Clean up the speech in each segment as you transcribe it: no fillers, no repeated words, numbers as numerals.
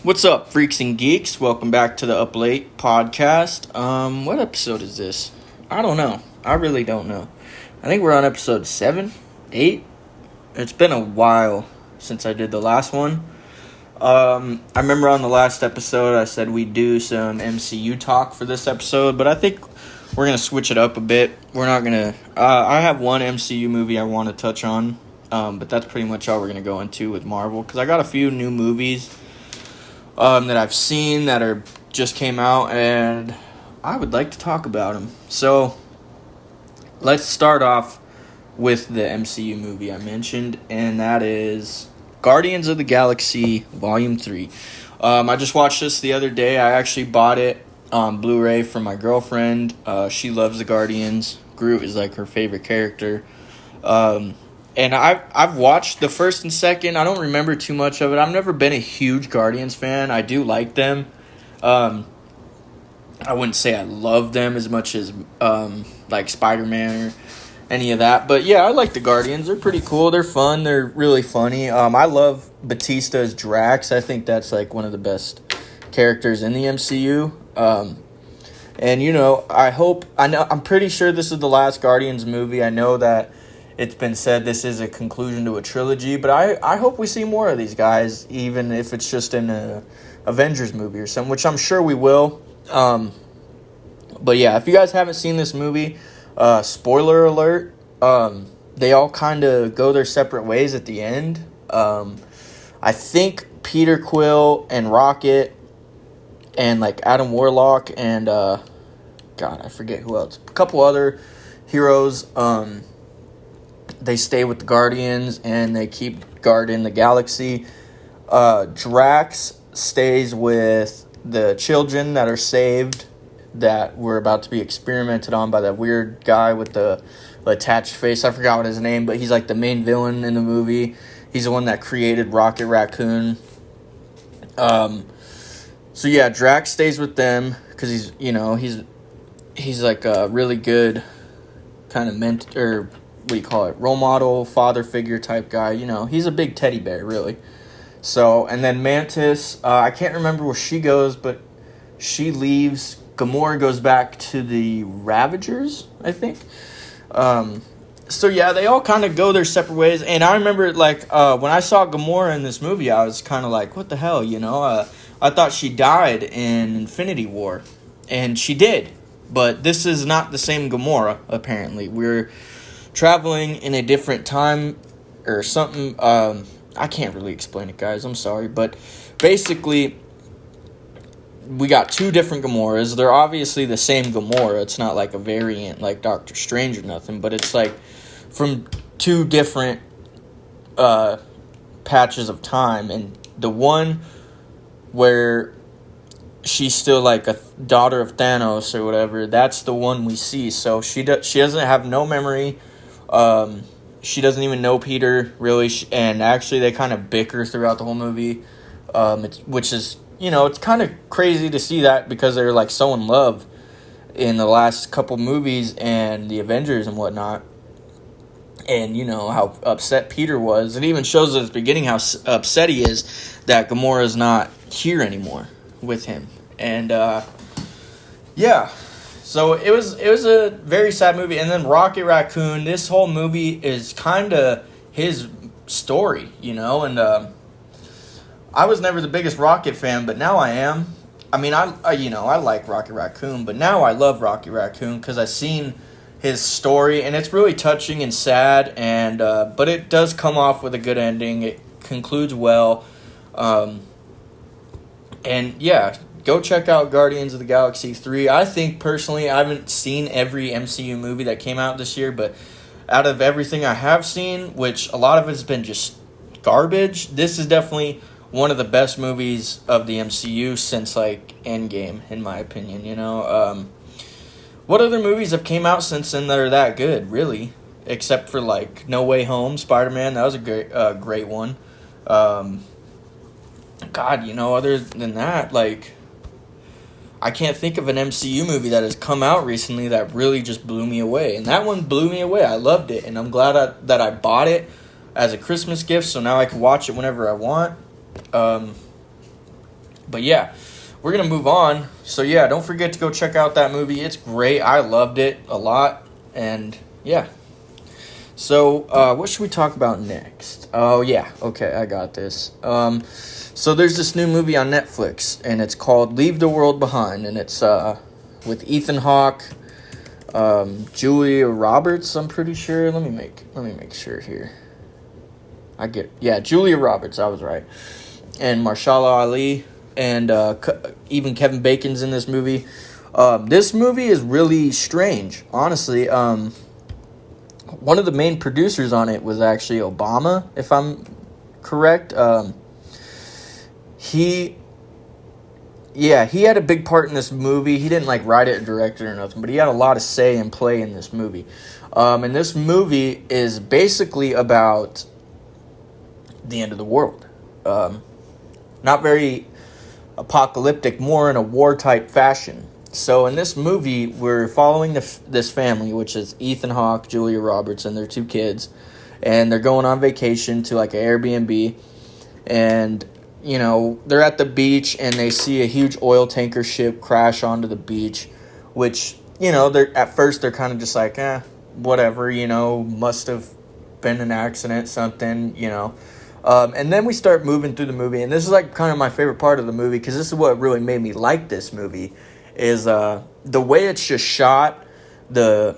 What's up, freaks and geeks? Welcome back to the Uplate podcast. What episode is this? I don't know. I really don't know. I think we're on episode 7, 8. It's been a while since I did the last one. I remember on the last episode I said we'd do some MCU talk for this episode, but I think we're going to switch it up a bit. We're not going to... I have one MCU movie I want to touch on, but that's pretty much all we're going to go into with Marvel, because I got a few new movies that I've seen that are just came out, and I would like to talk about them. So, let's start off with the MCU movie I mentioned, and that is Guardians of the Galaxy Volume 3. I just watched this the other day. I actually bought it on Blu-ray from my girlfriend. She loves the Guardians. Groot is like her favorite character. And I've watched the first and second. I don't remember too much of it. I've never been a huge Guardians fan. I do like them. I wouldn't say I love them as much as like Spider-Man or any of that. But yeah, I like the Guardians. They're pretty cool. They're fun. They're really funny. I love Batista as Drax. I think that's like one of the best characters in the MCU. And you know, I'm pretty sure this is the last Guardians movie. I know that it's been said this is a conclusion to a trilogy, but I hope we see more of these guys, even if it's just in a Avengers movie or something, which I'm sure we will. But yeah, if you guys haven't seen this movie, spoiler alert, they all kind of go their separate ways at the end. I think Peter Quill and Rocket and like Adam Warlock and God, I forget who else. A couple other heroes. They stay with the Guardians, and they keep guarding the galaxy. Drax stays with the children that are saved, that were about to be experimented on by that weird guy with the attached face. I forgot what his name, but he's like the main villain in the movie. He's the one that created Rocket Raccoon. So yeah, Drax stays with them because he's like a really good kind of mentor. What do you call it? Role model, father figure type guy. You know, he's a big teddy bear, really. So, and then Mantis, I can't remember where she goes, but she leaves. Gamora goes back to the Ravagers, I think. So yeah, they all kind of go their separate ways. And I remember, like, when I saw Gamora in this movie, I was kind of like, what the hell, you know? I thought she died in Infinity War, and she did. But this is not the same Gamora, apparently. We're traveling in a different time or something. I can't really explain it, guys. I'm sorry. But basically, we got two different Gamoras. They're obviously the same Gamora. It's not like a variant like Doctor Strange or nothing. But it's like from two different patches of time. And the one where she's still like a daughter of Thanos or whatever, that's the one we see. So she doesn't have no memory. She doesn't even know Peter, really, and actually they kind of bicker throughout the whole movie, which is, you know, it's kind of crazy to see that because they're, like, so in love in the last couple movies and the Avengers and whatnot, and, you know, how upset Peter was. It even shows at the beginning how upset he is that Gamora's not here anymore with him, and, yeah. So it was a very sad movie. And then Rocket Raccoon, this whole movie is kind of his story, you know. And I was never the biggest Rocket fan, but now I am. I mean, I like Rocket Raccoon, but now I love Rocket Raccoon because I've seen his story, and it's really touching and sad. And but it does come off with a good ending. It concludes well. And yeah. Go check out Guardians of the Galaxy 3. I think, personally, I haven't seen every MCU movie that came out this year, but out of everything I have seen, which a lot of it has been just garbage, this is definitely one of the best movies of the MCU since, like, Endgame, in my opinion, you know? What other movies have came out since then that are that good, really? Except for, like, No Way Home, Spider-Man, that was a great one. God, you know, other than that, like, I can't think of an MCU movie that has come out recently that really just blew me away. And that one blew me away. I loved it. And I'm glad that I bought it as a Christmas gift, so now I can watch it whenever I want. But yeah, we're going to move on. So yeah, don't forget to go check out that movie. It's great. I loved it a lot. And yeah. So what should we talk about next? Oh yeah, okay, I got this. So there's this new movie on Netflix, and it's called Leave the World Behind, and it's with Ethan Hawke, Julia Roberts, I'm pretty sure. Let me make sure here. Julia Roberts, I was right. And Mahershala Ali, and even Kevin Bacon's in this movie. This movie is really strange, honestly. One of the main producers on it was actually Obama, if I'm correct. He had a big part in this movie. He didn't write it or direct it or nothing, but he had a lot of say and play in this movie. And this movie is basically about the end of the world. Not very apocalyptic, more in a war-type fashion. So in this movie, we're following this family, which is Ethan Hawke, Julia Roberts, and their 2 kids. And they're going on vacation to an Airbnb. And, they're at the beach and they see a huge oil tanker ship crash onto the beach. Which, at first they're kind of just whatever, must have been an accident, something, And then we start moving through the movie. And this is kind of my favorite part of the movie, because this is what really made me like this movie. Is the way it's just shot, the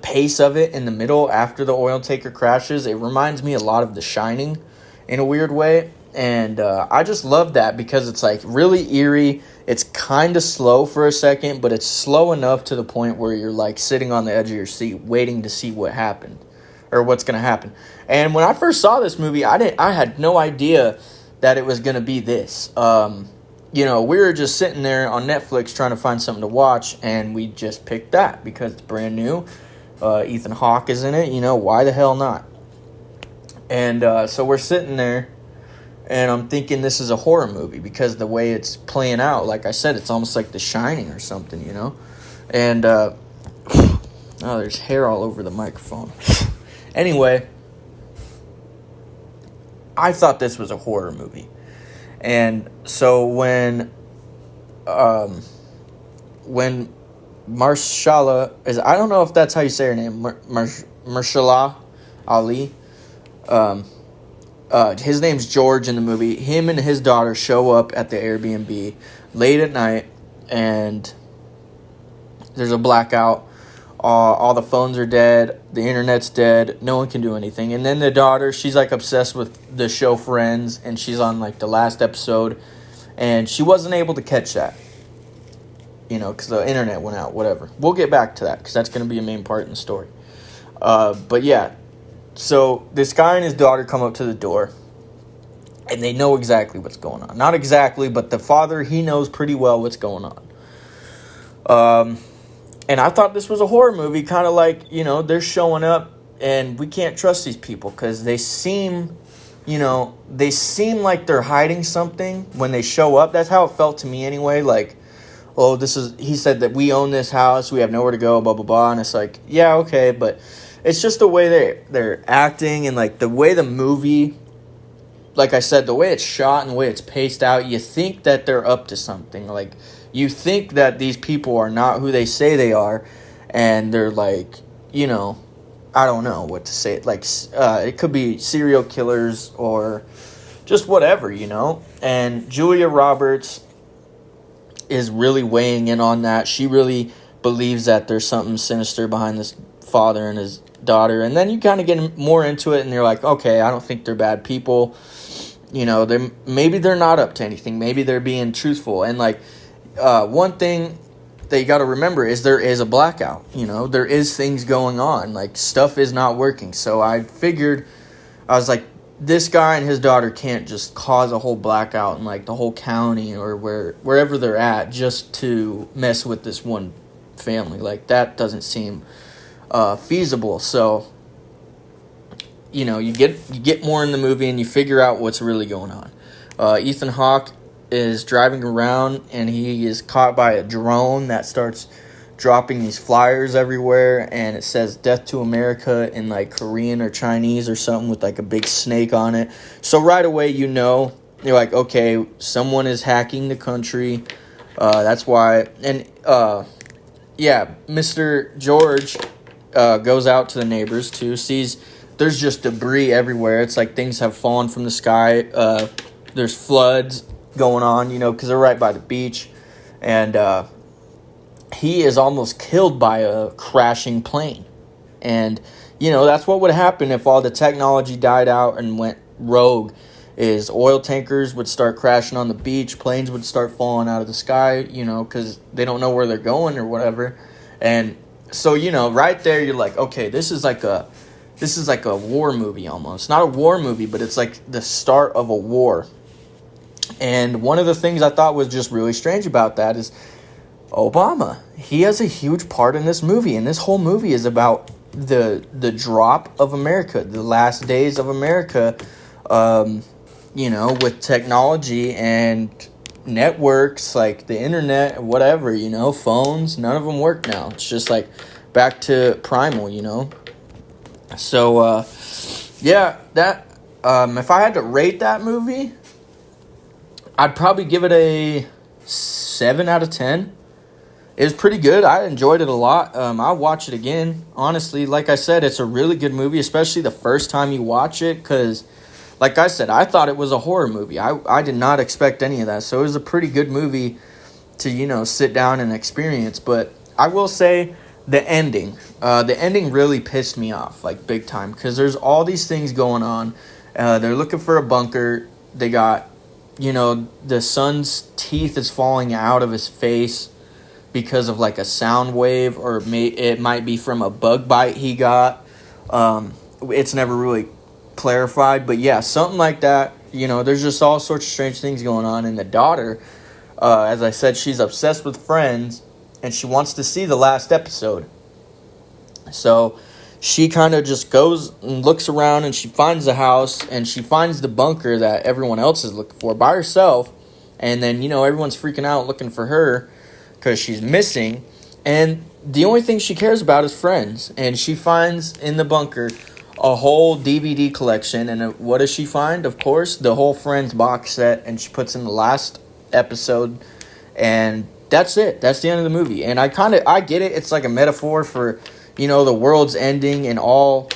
pace of it in the middle after the oil tanker crashes. It reminds me a lot of The Shining in a weird way. And I just love that, because it's really eerie. It's kind of slow for a second, but it's slow enough to the point where you're sitting on the edge of your seat waiting to see what happened or what's going to happen. And when I first saw this movie, I had no idea that it was going to be this. We were just sitting there on Netflix trying to find something to watch, and we just picked that because it's brand new. Ethan Hawke is in it. Why the hell not? And so we're sitting there, and I'm thinking this is a horror movie because the way it's playing out, like I said, it's almost like The Shining or something, And, there's hair all over the microphone. Anyway, I thought this was a horror movie. And so when Mahershala is, I don't know if that's how you say her name, Mahershala Ali, his name's George in the movie. Him and his daughter show up at the Airbnb late at night, and there's a blackout. All the phones are dead. The internet's dead. No one can do anything. And then the daughter, she's obsessed with the show Friends, and she's on the last episode, and she wasn't able to catch that, because the internet went out. Whatever. We'll get back to that because that's going to be a main part in the story. But yeah, so this guy and his daughter come up to the door, and they know exactly what's going on. Not exactly, but the father, he knows pretty well what's going on. And I thought this was a horror movie, kind of they're showing up, and we can't trust these people because they seem like they're hiding something when they show up. That's how it felt to me anyway. He said that we own this house, we have nowhere to go, blah, blah, blah. And it's yeah, okay, but it's just the way they're acting and the way the movie, like I said, the way it's shot and the way it's paced out, you think that they're up to something. You think that these people are not who they say they are, and they're I don't know what to say. It could be serial killers or just whatever, And Julia Roberts is really weighing in on that. She really believes that there's something sinister behind this father and his daughter. And then you kind of get more into it, and you're okay, I don't think they're bad people. Maybe they're not up to anything. Maybe they're being truthful. And one thing that you got to remember is there is a blackout. There is things going on. Stuff is not working. So I figured, I was this guy and his daughter can't just cause a whole blackout in the whole county or wherever they're at just to mess with this one family. That doesn't seem feasible. So you get more in the movie and you figure out what's really going on. Ethan Hawke is driving around, and he is caught by a drone that starts dropping these flyers everywhere, and it says "Death to America" in Korean or Chinese or something with a big snake on it. So right away you're like, okay, someone is hacking the country. That's why. And, Mr. George goes out to the neighbors, too, sees there's just debris everywhere. It's like things have fallen from the sky. There's floods going on, because they're right by the beach. And he is almost killed by a crashing plane. And, that's what would happen if all the technology died out and went rogue, is oil tankers would start crashing on the beach, planes would start falling out of the sky, because they don't know where they're going or whatever. And so, right there you're like, okay, this is like a war movie almost. Not a war movie, but it's like the start of a war. And one of the things I thought was just really strange about that is Obama. He has a huge part in this movie, and this whole movie is about the drop of America, the last days of America, with technology and networks like the internet, whatever, phones, none of them work now. It's just like back to primal, So, if I had to rate that movie, I'd probably give it a 7 out of 10. It was pretty good. I enjoyed it a lot. I'll watch it again. Honestly, like I said, it's a really good movie, especially the first time you watch it, because, like I said, I thought it was a horror movie. I did not expect any of that, so it was a pretty good movie to, sit down and experience. But I will say the ending really pissed me off, like, big time, because there's all these things going on. They're looking for a bunker. They got, the son's teeth is falling out of his face because of like a sound wave, or it might be from a bug bite he got. It's never really clarified, but yeah, something like that. There's just all sorts of strange things going on. And the daughter, as I said, she's obsessed with Friends, and she wants to see the last episode. So she kind of just goes and looks around, and she finds the house, and she finds the bunker that everyone else is looking for by herself. And then, everyone's freaking out looking for her because she's missing. And the only thing she cares about is Friends. And she finds in the bunker a whole DVD collection. And what does she find? Of course, the whole Friends box set. And she puts in the last episode. And that's it. That's the end of the movie. And I get it. It's like a metaphor for, the world's ending, and all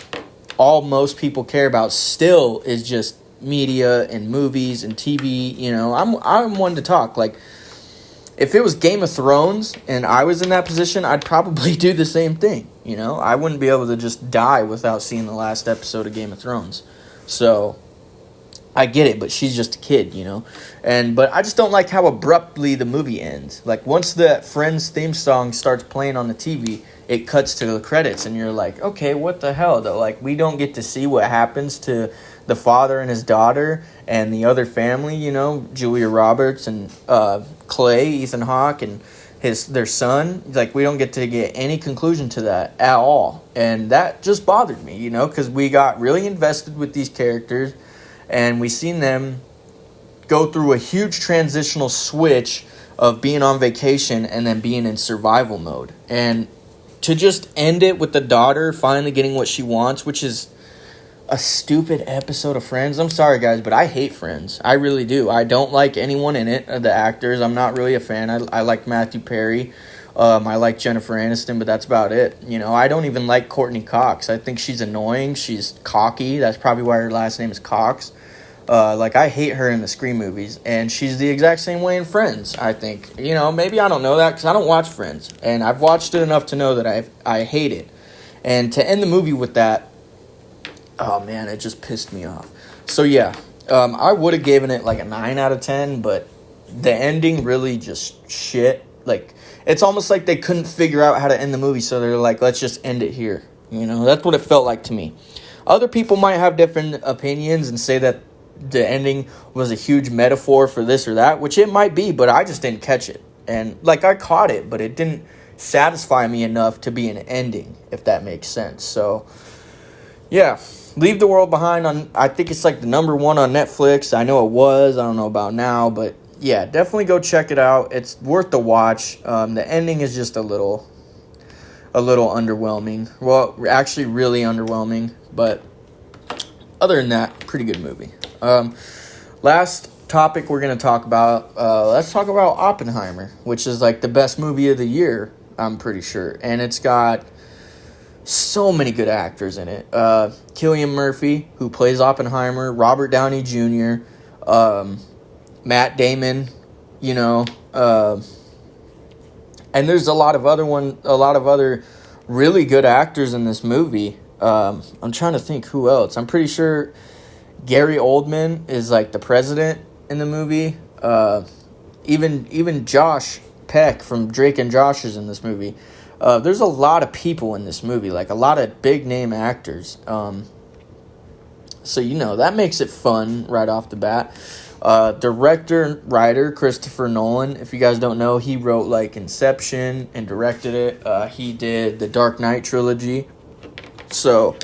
most people care about still is just media and movies and TV. I'm one to talk. Like, if it was Game of Thrones and I was in that position, I'd probably do the same thing. I wouldn't be able to just die without seeing the last episode of Game of Thrones. So I get it, but she's just a kid, but I just don't like how abruptly the movie ends. Like, once the Friends theme song starts playing on the TV, it cuts to the credits, and you're like, okay, what the hell, though? Like, we don't get to see what happens to the father and his daughter and the other family, Julia Roberts and Clay, Ethan Hawke, and their son. Like, we don't get any conclusion to that at all. And that just bothered me, because we got really invested with these characters, and we seen them go through a huge transitional switch of being on vacation and then being in survival mode. And to just end it with the daughter finally getting what she wants, which is a stupid episode of Friends. I'm sorry, guys, but I hate Friends. I really do. I don't like anyone in it, the actors. I'm not really a fan. I like Matthew Perry. I like Jennifer Aniston, but that's about it. I don't even like Courtney Cox. I think she's annoying. She's cocky. That's probably why her last name is Cox. I hate her in the Scream movies, and she's the exact same way in Friends, I think. Maybe I don't know that because I don't watch Friends, and I've watched it enough to know that I hate it. And to end the movie with that, oh man, it just pissed me off. So yeah, I would have given it like a 9 out of 10, but the ending really just shit. Like, it's almost like they couldn't figure out how to end the movie, so they're like, let's just end it here. That's what it felt like to me. Other people might have different opinions and say that the ending was a huge metaphor for this or that, which it might be, but I just didn't catch it. And, I caught it, but it didn't satisfy me enough to be an ending, if that makes sense. So, yeah, Leave the World Behind I think it's like the number 1 on Netflix. I know it was. I don't know about now, but yeah, definitely go check it out. It's worth the watch. The ending is just a little underwhelming. Well, actually really underwhelming, but other than that, pretty good movie. Last topic we're going to talk about, let's talk about Oppenheimer, which is like the best movie of the year, I'm pretty sure. And it's got so many good actors in it. Cillian Murphy, who plays Oppenheimer, Robert Downey Jr., Matt Damon, and there's a lot of other really good actors in this movie. I'm trying to think who else. I'm pretty sure Gary Oldman is like the president in the movie. Even Josh Peck from Drake and Josh is in this movie. There's a lot of people in this movie, like a lot of big name actors. So that makes it fun right off the bat. Director and writer Christopher Nolan. If you guys don't know, he wrote like Inception and directed it. He did the Dark Knight trilogy. So,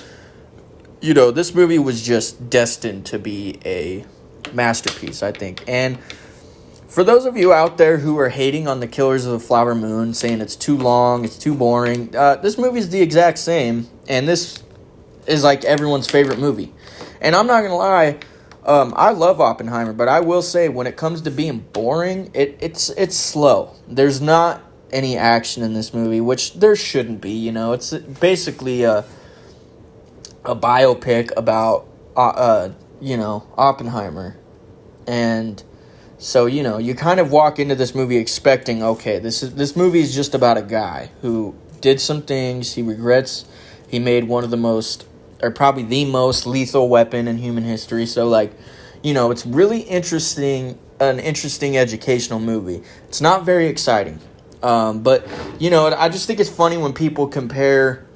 this movie was just destined to be a masterpiece, I think. And for those of you out there who are hating on the Killers of the Flower Moon, saying it's too long, it's too boring, this movie's the exact same, and this is like everyone's favorite movie. And I'm not going to lie, I love Oppenheimer, but I will say when it comes to being boring, it's slow. There's not any action in this movie, which there shouldn't be, It's basically a biopic about, Oppenheimer. And so, you kind of walk into this movie expecting, okay, this movie is just about a guy who did some things he regrets. He made one of the most, or probably the most lethal weapon in human history. So, it's really an interesting educational movie. It's not very exciting. But, I just think it's funny when people compare,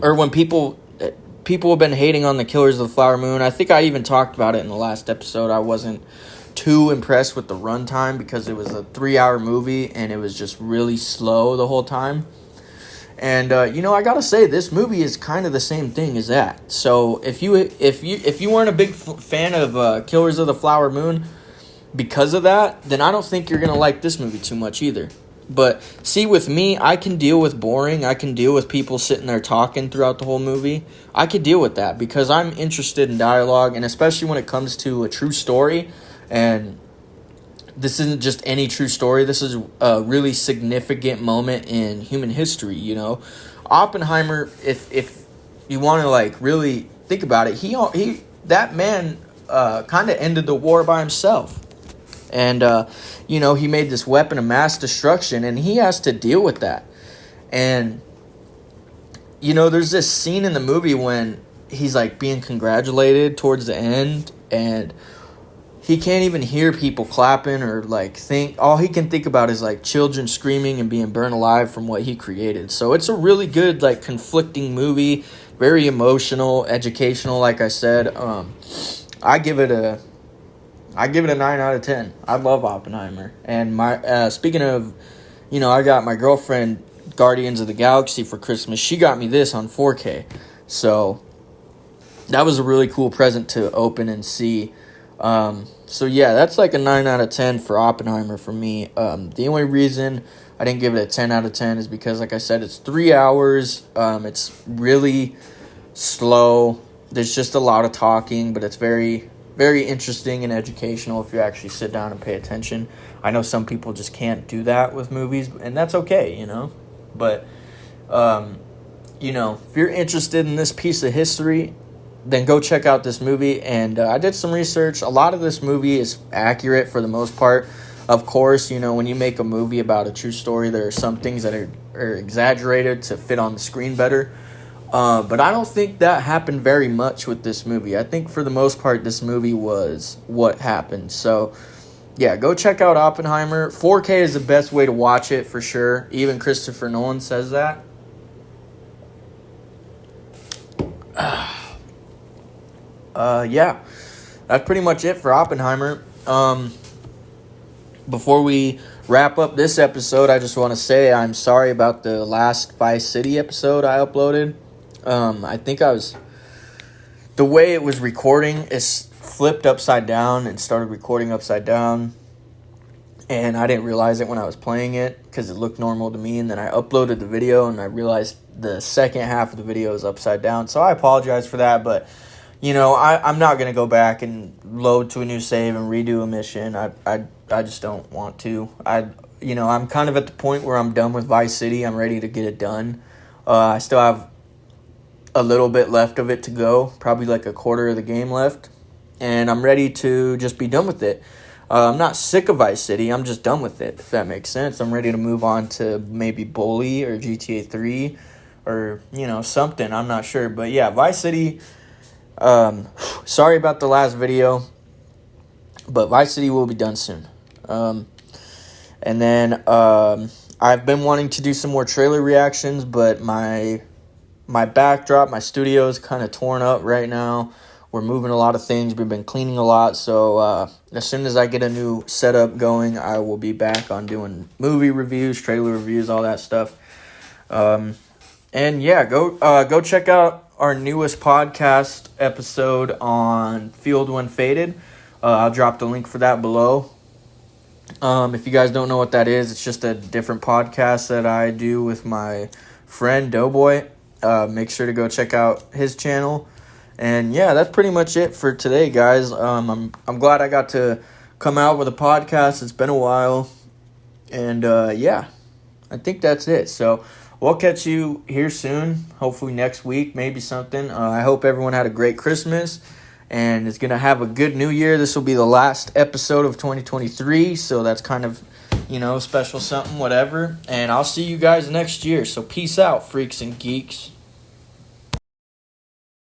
or when people have been hating on the Killers of the Flower Moon. I think I even talked about it in the last episode. I wasn't too impressed with the runtime because it was a 3-hour movie and it was just really slow the whole time. And I gotta say, this movie is kind of the same thing as that. So if you weren't a big fan of Killers of the Flower Moon because of that, then I don't think you're gonna like this movie too much either. But see, with me, I can deal with boring. I can deal with people sitting there talking throughout the whole movie. I could deal with that because I'm interested in dialogue, and especially when it comes to a true story. And this isn't just any true story. This is a really significant moment in human history, Oppenheimer, if you want to really think about it, that man kind of ended the war by himself. And he made this weapon of mass destruction, and he has to deal with that. And there's this scene in the movie when he's being congratulated towards the end, and he can't even hear people clapping or think. All he can think about is children screaming and being burned alive from what he created. So it's a really good conflicting movie, very emotional, educational. Like I said, I give it a 9 out of 10. I love Oppenheimer. And my speaking of, I got my girlfriend Guardians of the Galaxy for Christmas. She got me this on 4K. So that was a really cool present to open and see. So yeah, that's a 9 out of 10 for Oppenheimer for me. The only reason I didn't give it a 10 out of 10 is because, like I said, it's 3 hours. It's really slow. There's just a lot of talking, but it's very, very interesting and educational if you actually sit down and pay attention. I know some people just can't do that with movies, and that's okay, But, if you're interested in this piece of history, then go check out this movie. And I did some research. A lot of this movie is accurate for the most part. Of course, when you make a movie about a true story, there are some things that are exaggerated to fit on the screen better. But I don't think that happened very much with this movie. I think for the most part, this movie was what happened. So, yeah, go check out Oppenheimer. 4K is the best way to watch it for sure. Even Christopher Nolan says that. Yeah, that's pretty much it for Oppenheimer. Before we wrap up this episode, I just want to say I'm sorry about the last Vice City episode I uploaded. I think the way it was recording is flipped upside down and started recording upside down. And I didn't realize it when I was playing it because it looked normal to me. And then I uploaded the video and I realized the second half of the video is upside down. So I apologize for that. But, I'm not going to go back and load to a new save and redo a mission. I just don't want to. I'm kind of at the point where I'm done with Vice City. I'm ready to get it done. I still have a little bit left of it to go, probably like a quarter of the game left, and I'm ready to just be done with it. I'm not sick of Vice City. I'm just done with it, if that makes sense. I'm ready to move on to maybe Bully or GTA 3 or, something. I'm not sure. But, yeah, Vice City, sorry about the last video, but Vice City will be done soon. And then I've been wanting to do some more trailer reactions, but my backdrop, my studio is kind of torn up right now. We're moving a lot of things. We've been cleaning a lot. So as soon as I get a new setup going, I will be back on doing movie reviews, trailer reviews, all that stuff. And yeah, go check out our newest podcast episode on Field When Faded. I'll drop the link for that below. If you guys don't know what that is, it's just a different podcast that I do with my friend Doughboy. Make sure to go check out his channel. And yeah, that's pretty much it for today, guys. I'm glad I got to come out with a podcast. It's been a while. And yeah, I think that's it. So we'll catch you here soon. Hopefully next week, maybe something. I hope everyone had a great Christmas and is going to have a good New Year. This will be the last episode of 2023. So that's kind of, special something, whatever. And I'll see you guys next year. So peace out, freaks and geeks.